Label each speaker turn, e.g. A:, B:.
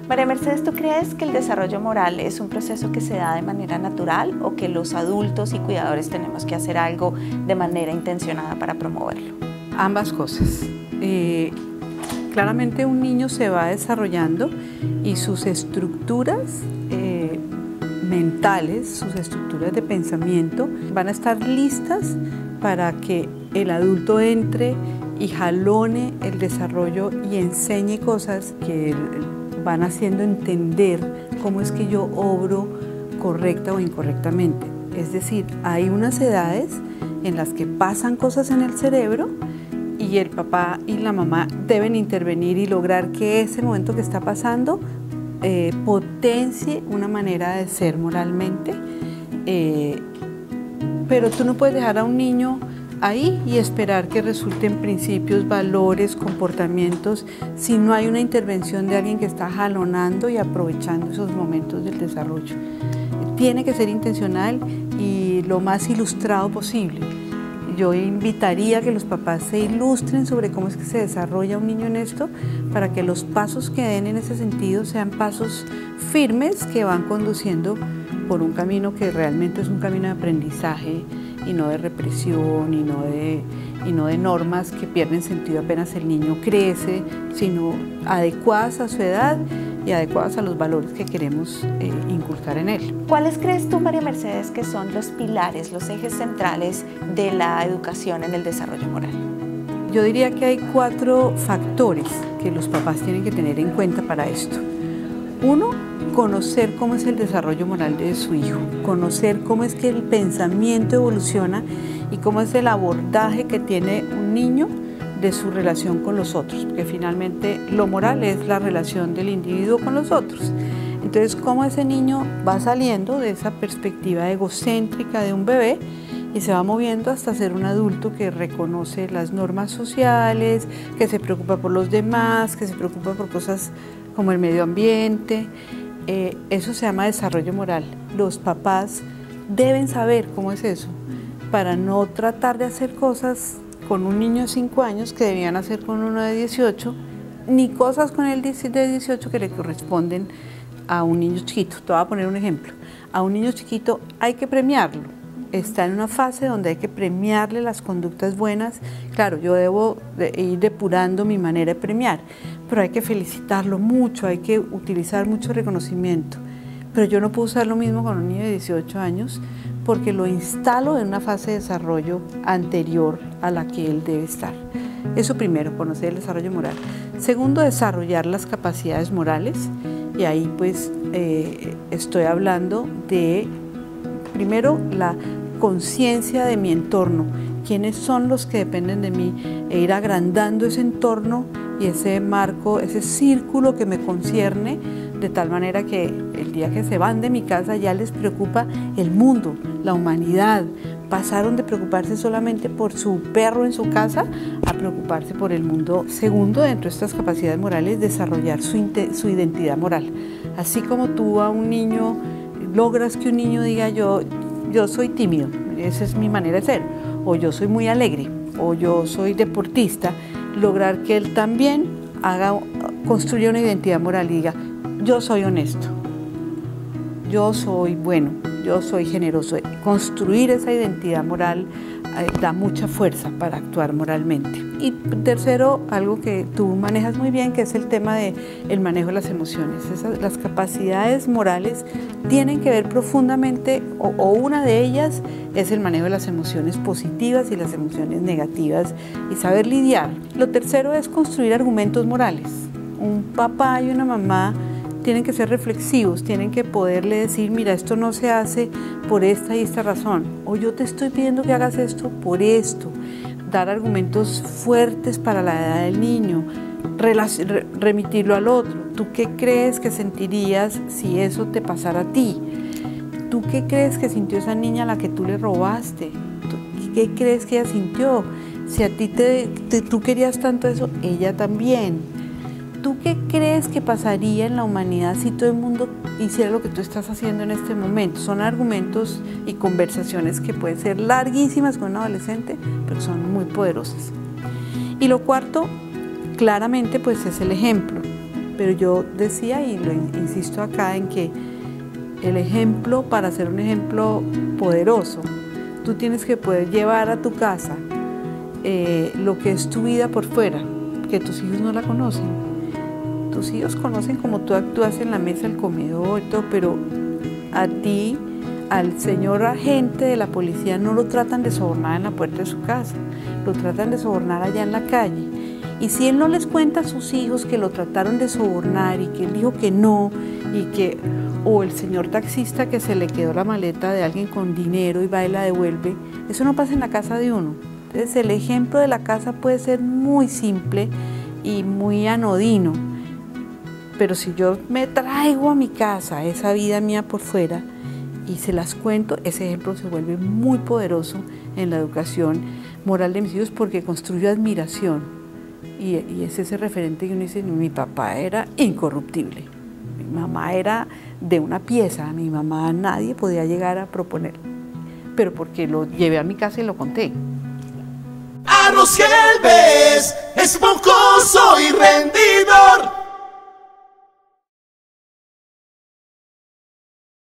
A: María Mercedes, ¿tú crees que el desarrollo moral es un proceso que se da de manera natural o que los adultos y cuidadores tenemos que hacer algo de manera intencionada para promoverlo?
B: Ambas cosas. Claramente un niño se va desarrollando y sus estructuras mentales, sus estructuras de pensamiento van a estar listas para que el adulto entre y jalone el desarrollo y enseñe cosas que van haciendo entender cómo es que yo obro correcta o incorrectamente. Es decir, hay unas edades en las que pasan cosas en el cerebro y el papá y la mamá deben intervenir y lograr que ese momento que está pasando potencie una manera de ser moralmente, pero tú no puedes dejar a un niño ahí y esperar que resulten principios, valores, comportamientos si no hay una intervención de alguien que está jalonando y aprovechando esos momentos del desarrollo. Tiene que ser intencional y lo más ilustrado posible. Yo invitaría a que los papás se ilustren sobre cómo es que se desarrolla un niño en esto, para que los pasos que den en ese sentido sean pasos firmes que van conduciendo por un camino que realmente es un camino de aprendizaje y no de represión y no de normas que pierden sentido apenas el niño crece, sino adecuadas a su edad y adecuadas a los valores que queremos inculcar en él.
A: ¿Cuáles crees tú, María Mercedes, que son los pilares, los ejes centrales de la educación en el desarrollo moral?
B: Yo diría que hay 4 factores que los papás tienen que tener en cuenta para esto. 1, conocer cómo es el desarrollo moral de su hijo, conocer cómo es que el pensamiento evoluciona y cómo es el abordaje que tiene un niño de su relación con los otros, porque finalmente lo moral es la relación del individuo con los otros. Entonces, cómo ese niño va saliendo de esa perspectiva egocéntrica de un bebé y se va moviendo hasta ser un adulto que reconoce las normas sociales, que se preocupa por los demás, que se preocupa por cosas como el medio ambiente. Eso se llama desarrollo moral. Los papás deben saber cómo es eso, para no tratar de hacer cosas con un niño de 5 años que debían hacer con uno de 18, ni cosas con el de 18 que le corresponden a un niño chiquito. Te voy a poner un ejemplo. A un niño chiquito hay que premiarlo. Está en una fase donde hay que premiarle las conductas buenas. Claro, yo debo ir depurando mi manera de premiar, pero hay que felicitarlo mucho, hay que utilizar mucho reconocimiento. Pero yo no puedo usar lo mismo con un niño de 18 años porque lo instalo en una fase de desarrollo anterior a la que él debe estar. Eso primero, conocer el desarrollo moral. Segundo, desarrollar las capacidades morales. Y ahí pues estoy hablando de, primero, la conciencia de mi entorno, quiénes son los que dependen de mí, e ir agrandando ese entorno y ese marco, ese círculo que me concierne, de tal manera que el día que se van de mi casa ya les preocupa el mundo, la humanidad. Pasaron de preocuparse solamente por su perro en su casa a preocuparse por el mundo. Segundo, dentro de estas capacidades morales, desarrollar su identidad moral. Así como tú a un niño, logras que un niño diga yo soy tímido, esa es mi manera de ser, o yo soy muy alegre, o yo soy deportista, lograr que él también construya una identidad moral y diga yo soy honesto, yo soy bueno, yo soy generoso. Construir esa identidad moral da mucha fuerza para actuar moralmente. Y tercero, algo que tú manejas muy bien, que es el tema del manejo de las emociones. Las capacidades morales tienen que ver profundamente, o una de ellas es el manejo de las emociones positivas y las emociones negativas y saber lidiar. Lo tercero es construir argumentos morales. Un papá y una mamá tienen que ser reflexivos, tienen que poderle decir, mira, esto no se hace por esta y esta razón, o yo te estoy pidiendo que hagas esto por esto. Dar argumentos fuertes para la edad del niño, remitirlo al otro. ¿Tú qué crees que sentirías si eso te pasara a ti? ¿Tú qué crees que sintió esa niña a la que tú le robaste? ¿Qué crees que ella sintió? Si a ti tú querías tanto eso, ella también. ¿Tú qué crees que pasaría en la humanidad si todo el mundo hiciera lo que tú estás haciendo en este momento? Son argumentos y conversaciones que pueden ser larguísimas con un adolescente, pero son muy poderosas. Y lo cuarto, claramente, pues es el ejemplo. Pero yo decía, y lo insisto acá, en que el ejemplo, para ser un ejemplo poderoso, tú tienes que poder llevar a tu casa lo que es tu vida por fuera, que tus hijos no la conocen. Tus hijos conocen cómo tú actúas en la mesa, el comedor y todo, pero a ti, al señor agente de la policía, no lo tratan de sobornar en la puerta de su casa, lo tratan de sobornar allá en la calle. Y si él no les cuenta a sus hijos que lo trataron de sobornar y que él dijo que no, o el señor taxista que se le quedó la maleta de alguien con dinero y va y la devuelve, eso no pasa en la casa de uno. Entonces el ejemplo de la casa puede ser muy simple y muy anodino, pero si yo me traigo a mi casa esa vida mía por fuera y se las cuento, ese ejemplo se vuelve muy poderoso en la educación moral de mis hijos porque construyo admiración. Y es ese referente que uno dice, mi papá era incorruptible, mi mamá era de una pieza, mi mamá nadie podía llegar a proponer, pero porque lo llevé a mi casa y lo conté.
C: Arroz Gelbes, esponjoso y rendidor,